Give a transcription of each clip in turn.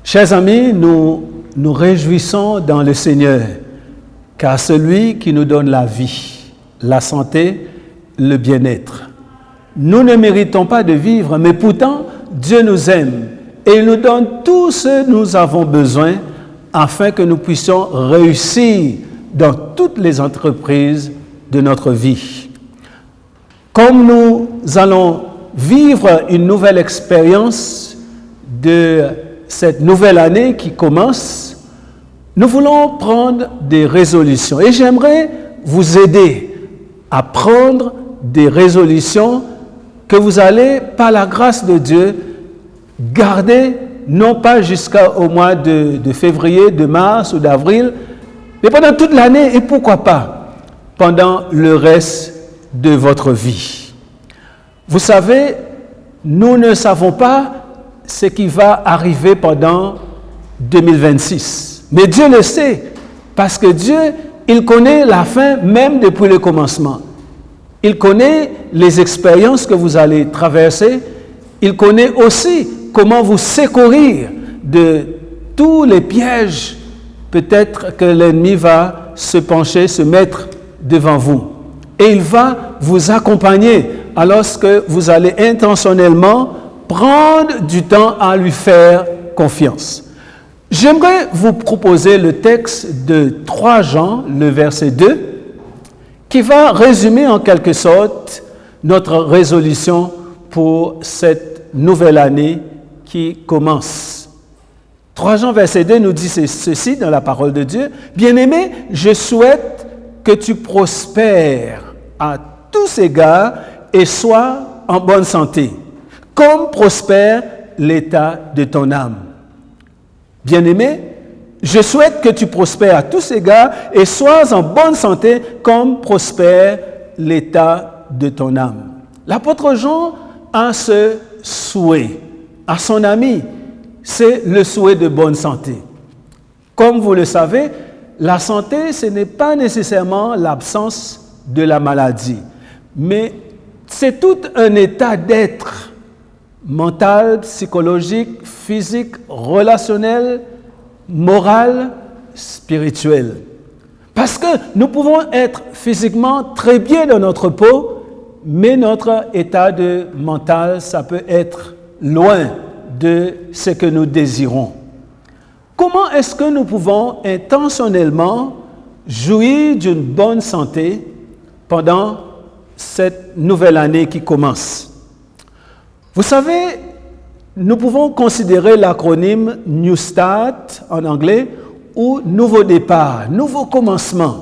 Chers amis, nous nous réjouissons dans le Seigneur, car celui qui nous donne la vie, la santé, le bien-être. Nous ne méritons pas de vivre, mais pourtant, Dieu nous aime et il nous donne tout ce que nous avons besoin afin que nous puissions réussir dans toutes les entreprises de notre vie. Comme nous allons vivre une nouvelle expérience de cette nouvelle année qui commence, nous voulons prendre des résolutions. Et j'aimerais vous aider à prendre des résolutions que vous allez, par la grâce de Dieu, garder, non pas jusqu'au mois de février, de mars ou d'avril, mais pendant toute l'année et pourquoi pas pendant le reste de votre vie. Vous savez, nous ne savons pas ce qui va arriver pendant 2026. Mais Dieu le sait, parce que Dieu, il connaît la fin même depuis le commencement. Il connaît les expériences que vous allez traverser. Il connaît aussi comment vous secourir de tous les pièges peut-être que l'ennemi va se pencher, se mettre devant vous. Et il va vous accompagner alors que vous allez intentionnellement prendre du temps à lui faire confiance. J'aimerais vous proposer le texte de 3 Jean, le verset 2, qui va résumer en quelque sorte notre résolution pour cette nouvelle année qui commence. 3 Jean, verset 2 nous dit ceci dans la parole de Dieu. « Bien-aimé, je souhaite que tu prospères à tous égards et sois en bonne santé, comme prospère l'état de ton âme. » Bien-aimé, je souhaite que tu prospères à tous égards et sois en bonne santé comme prospère l'état de ton âme. L'apôtre Jean a ce souhait à son ami, c'est le souhait de bonne santé. Comme vous le savez, la santé, ce n'est pas nécessairement l'absence de la maladie, mais c'est tout un état d'être mental, psychologique, physique, relationnel, moral, spirituel. Parce que nous pouvons être physiquement très bien dans notre peau, mais notre état de mental, ça peut être loin de ce que nous désirons. Comment est-ce que nous pouvons intentionnellement jouir d'une bonne santé pendant cette nouvelle année qui commence? Vous savez, nous pouvons considérer l'acronyme New Start en anglais ou Nouveau départ, Nouveau commencement,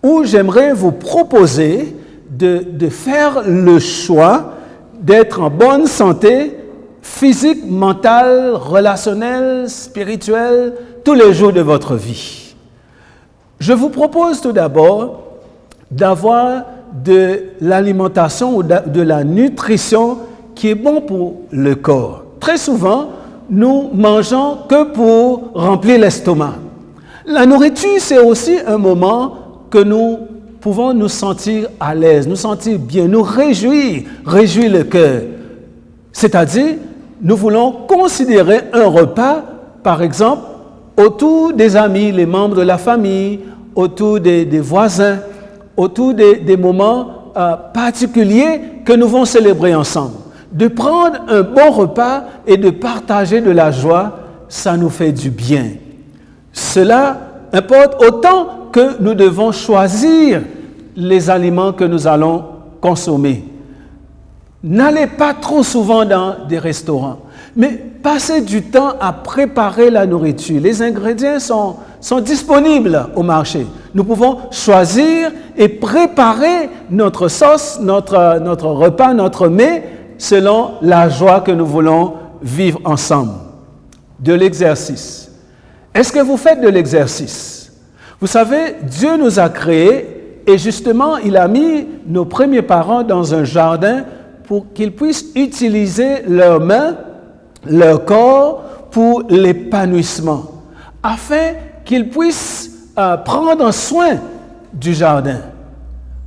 où j'aimerais vous proposer de faire le choix d'être en bonne santé physique, mentale, relationnelle, spirituelle, tous les jours de votre vie. Je vous propose tout d'abord d'avoir de l'alimentation ou de la nutrition qui est bon pour le corps. Très souvent, nous mangeons que pour remplir l'estomac. La nourriture, c'est aussi un moment que nous pouvons nous sentir à l'aise, nous sentir bien, nous réjouir le cœur. C'est-à-dire, nous voulons considérer un repas, par exemple, autour des amis, les membres de la famille, autour des voisins, autour des moments particuliers que nous allons célébrer ensemble. De prendre un bon repas et de partager de la joie, ça nous fait du bien. Cela importe autant que nous devons choisir les aliments que nous allons consommer. N'allez pas trop souvent dans des restaurants, mais passez du temps à préparer la nourriture. Les ingrédients sont disponibles au marché. Nous pouvons choisir et préparer notre sauce, notre repas, notre mets, selon la joie que nous voulons vivre ensemble. De l'exercice. Est-ce que vous faites de l'exercice? Vous savez, Dieu nous a créés et justement, il a mis nos premiers parents dans un jardin pour qu'ils puissent utiliser leurs mains, leur corps pour l'épanouissement, afin qu'ils puissent prendre soin du jardin.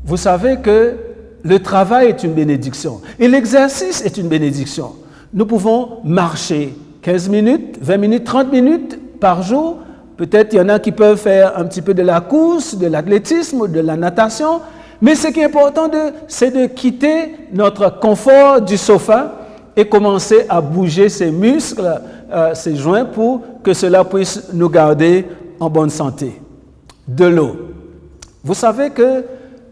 Vous savez que le travail est une bénédiction et l'exercice est une bénédiction. Nous pouvons marcher 15 minutes, 20 minutes, 30 minutes par jour. Peut-être il y en a qui peuvent faire un petit peu de la course, de l'athlétisme, de la natation. Mais ce qui est important, c'est de quitter notre confort du sofa et commencer à bouger ses muscles, ses joints pour que cela puisse nous garder en bonne santé. De l'eau. Vous savez que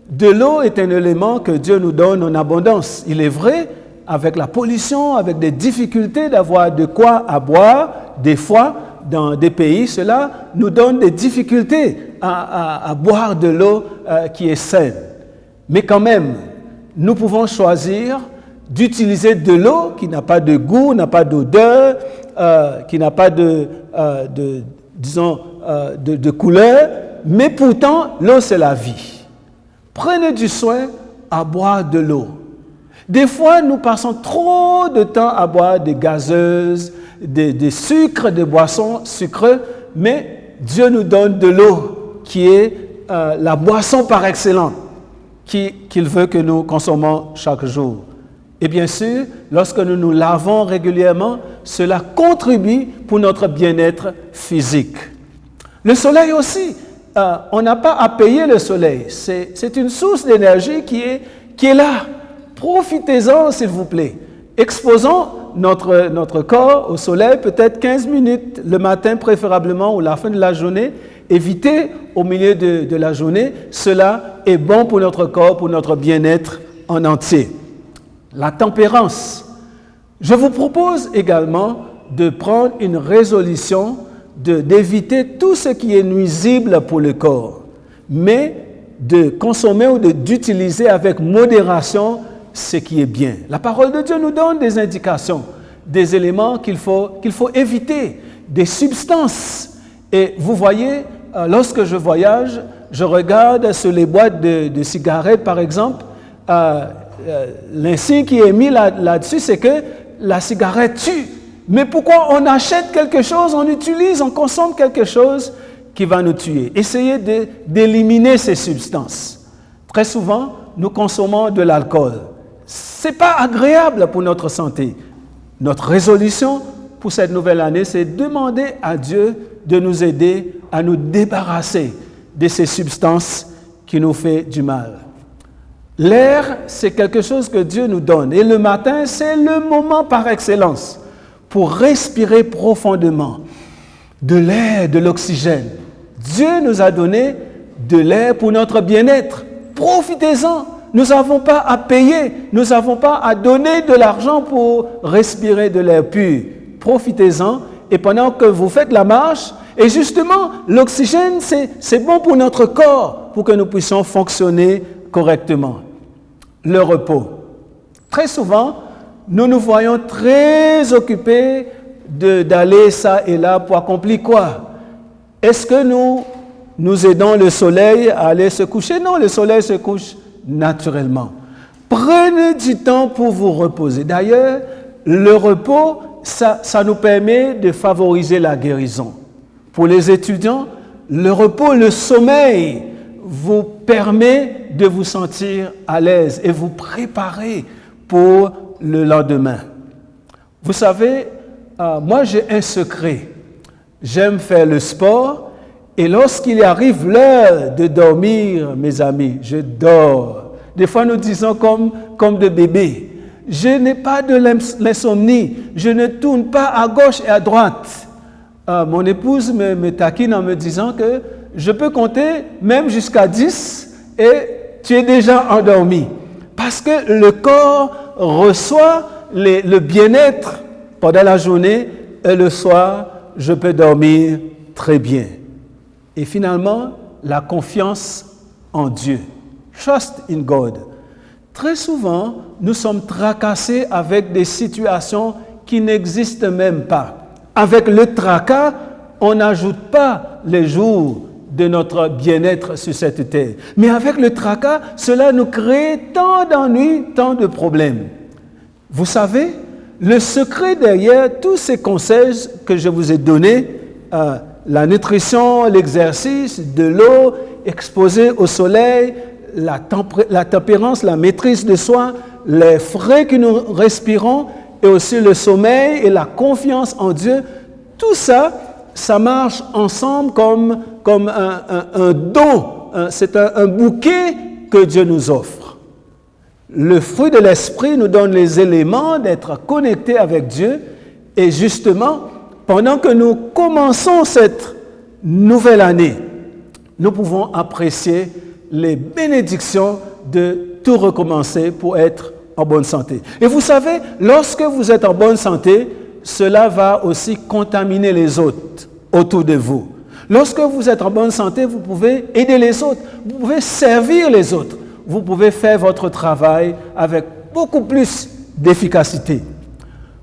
de l'eau est un élément que Dieu nous donne en abondance. Il est vrai, avec la pollution, avec des difficultés d'avoir de quoi à boire, des fois, dans des pays, cela nous donne des difficultés à boire de l'eau qui est saine. Mais quand même, nous pouvons choisir d'utiliser de l'eau qui n'a pas de goût, n'a pas d'odeur, qui n'a pas de couleur, mais pourtant, l'eau, c'est la vie. Prenez du soin à boire de l'eau. Des fois, nous passons trop de temps à boire des gazeuses, des sucres, des boissons sucrées, mais Dieu nous donne de l'eau qui est la boisson par excellence qu'il veut que nous consommons chaque jour. Et bien sûr, lorsque nous nous lavons régulièrement, cela contribue pour notre bien-être physique. Le soleil aussi, on n'a pas à payer le soleil. C'est une source d'énergie qui est là. Profitez-en, s'il vous plaît. Exposons notre corps au soleil, peut-être 15 minutes le matin préférablement ou la fin de la journée. Évitez au milieu de la journée. Cela est bon pour notre corps, pour notre bien-être en entier. La tempérance. Je vous propose également de prendre une résolution d'éviter tout ce qui est nuisible pour le corps, mais de consommer ou d'utiliser avec modération ce qui est bien. La parole de Dieu nous donne des indications, des éléments qu'il faut éviter, des substances. Et vous voyez, lorsque je voyage, je regarde sur les boîtes de cigarettes, par exemple, l'insigne qui est mis là-dessus, c'est que la cigarette tue. Mais pourquoi on achète quelque chose, on utilise, on consomme quelque chose qui va nous tuer? Essayez d'éliminer ces substances. Très souvent, nous consommons de l'alcool. Ce n'est pas agréable pour notre santé. Notre résolution pour cette nouvelle année, c'est de demander à Dieu de nous aider à nous débarrasser de ces substances qui nous font du mal. L'air, c'est quelque chose que Dieu nous donne. Et le matin, c'est le moment par excellence pour respirer profondément de l'air, de l'oxygène. Dieu nous a donné de l'air pour notre bien-être. Profitez-en. Nous n'avons pas à payer, nous n'avons pas à donner de l'argent pour respirer de l'air pur. Profitez-en et pendant que vous faites la marche, et justement, l'oxygène, c'est bon pour notre corps, pour que nous puissions fonctionner correctement. Le repos. Très souvent, nous nous voyons très occupés d'aller ça et là pour accomplir quoi? Est-ce que nous aidons le soleil à aller se coucher? Non, le soleil se couche naturellement. Prenez du temps pour vous reposer. D'ailleurs, le repos, ça nous permet de favoriser la guérison. Pour les étudiants, le repos, le sommeil vous permet de vous sentir à l'aise et vous préparer pour le lendemain. Vous savez, moi j'ai un secret. J'aime faire le sport et lorsqu'il arrive l'heure de dormir, mes amis, je dors. Des fois nous disons comme des bébés. Je n'ai pas de l'insomnie. Je ne tourne pas à gauche et à droite. Mon épouse me taquine en me disant que je peux compter même jusqu'à 10 et tu es déjà endormi. Parce que le corps reçoit le bien-être pendant la journée et le soir, je peux dormir très bien. Et finalement, la confiance en Dieu. Trust in God. Très souvent, nous sommes tracassés avec des situations qui n'existent même pas. Avec le tracas, on n'ajoute pas les jours de notre bien-être sur cette terre. Mais avec le tracas, cela nous crée tant d'ennuis, tant de problèmes. Vous savez, le secret derrière tous ces conseils que je vous ai donnés, la nutrition, l'exercice, de l'eau, exposé au soleil, la tempérance, la maîtrise de soi, les frais que nous respirons et aussi le sommeil et la confiance en Dieu, tout ça, ça marche ensemble comme un don. C'est un bouquet que Dieu nous offre. Le fruit de l'esprit nous donne les éléments d'être connectés avec Dieu. Et justement, pendant que nous commençons cette nouvelle année, nous pouvons apprécier les bénédictions de tout recommencer pour être en bonne santé. Et vous savez, lorsque vous êtes en bonne santé, cela va aussi contaminer les autres autour de vous. Lorsque vous êtes en bonne santé, vous pouvez aider les autres, vous pouvez servir les autres, vous pouvez faire votre travail avec beaucoup plus d'efficacité.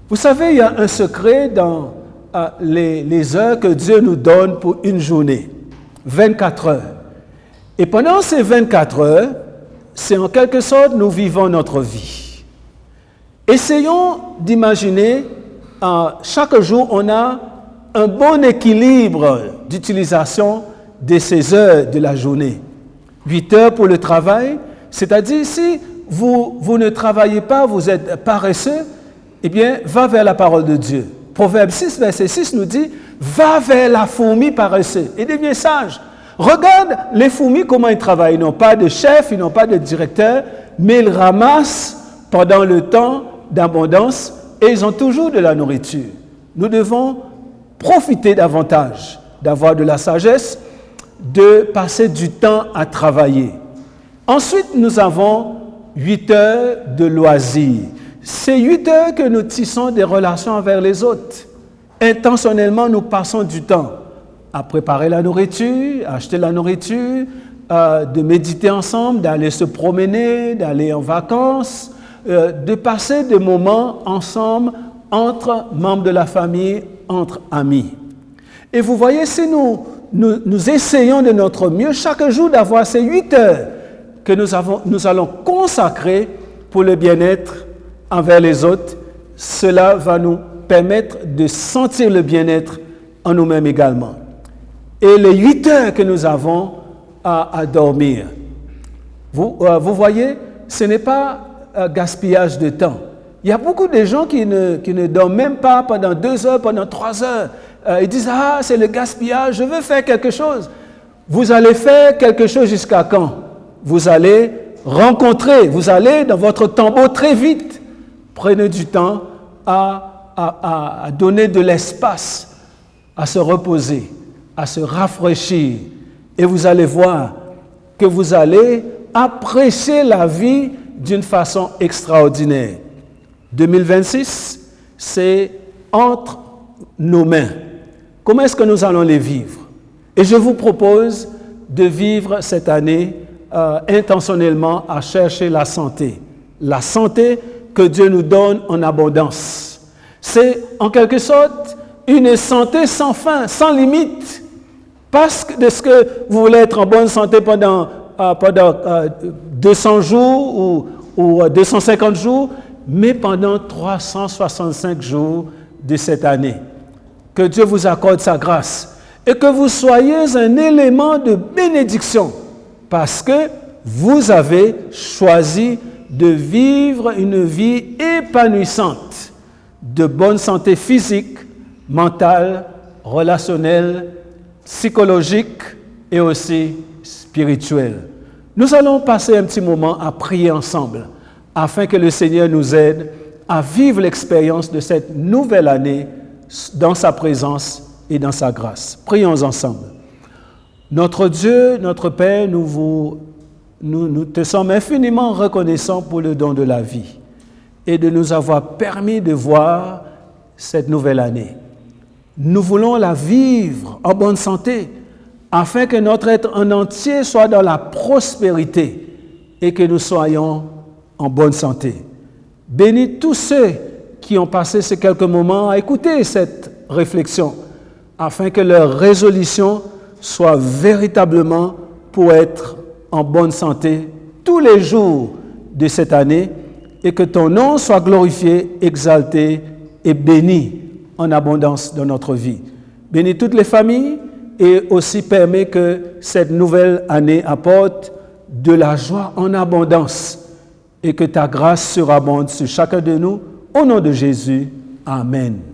Vous savez, il y a un secret dans les heures que Dieu nous donne pour une journée, 24 heures. Et pendant ces 24 heures, c'est en quelque sorte nous vivons notre vie. Essayons d'imaginer, chaque jour, on a un bon équilibre d'utilisation de ces heures de la journée. 8 heures pour le travail, c'est-à-dire si vous ne travaillez pas, vous êtes paresseux, eh bien, va vers la parole de Dieu. Proverbe 6, verset 6 nous dit, va vers la fourmi paresseuse et deviens sage. Regarde les fourmis, comment ils travaillent. Ils n'ont pas de chef, ils n'ont pas de directeur, mais ils ramassent pendant le temps d'abondance et ils ont toujours de la nourriture. Nous devons profiter davantage, d'avoir de la sagesse, de passer du temps à travailler. Ensuite, nous avons 8 heures de loisirs. C'est 8 heures que nous tissons des relations envers les autres. Intentionnellement, nous passons du temps à préparer la nourriture, à acheter la nourriture, de méditer ensemble, d'aller se promener, d'aller en vacances, de passer des moments ensemble entre membres de la famille, entre amis. Et vous voyez, si nous essayons de notre mieux chaque jour d'avoir ces 8 heures que nous allons consacrer pour le bien-être envers les autres, cela va nous permettre de sentir le bien-être en nous-mêmes également. Et les 8 heures que nous avons à dormir, vous voyez, ce n'est pas gaspillage de temps. Il y a beaucoup de gens qui ne dorment même pas pendant 2 heures, pendant 3 heures. Ils disent, c'est le gaspillage, je veux faire quelque chose. Vous allez faire quelque chose jusqu'à quand? Vous allez rencontrer, vous allez dans votre tombeau très vite. Prenez du temps à donner de l'espace, à se reposer, à se rafraîchir. Et vous allez voir que vous allez apprécier la vie d'une façon extraordinaire. 2026, c'est entre nos mains. Comment est-ce que nous allons les vivre? Et je vous propose de vivre cette année intentionnellement à chercher la santé. La santé que Dieu nous donne en abondance. C'est en quelque sorte une santé sans fin, sans limite. Parce que est-ce que vous voulez être en bonne santé pendant 200 jours ou 250 jours, mais pendant 365 jours de cette année. Que Dieu vous accorde sa grâce et que vous soyez un élément de bénédiction parce que vous avez choisi de vivre une vie épanouissante, de bonne santé physique, mentale, relationnelle, psychologique et aussi spirituelle. Nous allons passer un petit moment à prier ensemble afin que le Seigneur nous aide à vivre l'expérience de cette nouvelle année dans sa présence et dans sa grâce. Prions ensemble. Notre Dieu, notre Père, nous te sommes infiniment reconnaissants pour le don de la vie et de nous avoir permis de voir cette nouvelle année. Nous voulons la vivre en bonne santé afin que notre être en entier soit dans la prospérité et que nous soyons en bonne santé. Bénis tous ceux qui ont passé ces quelques moments à écouter cette réflexion afin que leur résolution soit véritablement pour être en bonne santé tous les jours de cette année et que ton nom soit glorifié, exalté et béni en abondance dans notre vie. Bénis toutes les familles et aussi permets que cette nouvelle année apporte de la joie en abondance et que ta grâce surabonde sur chacun de nous Au nom de Jésus, Amen.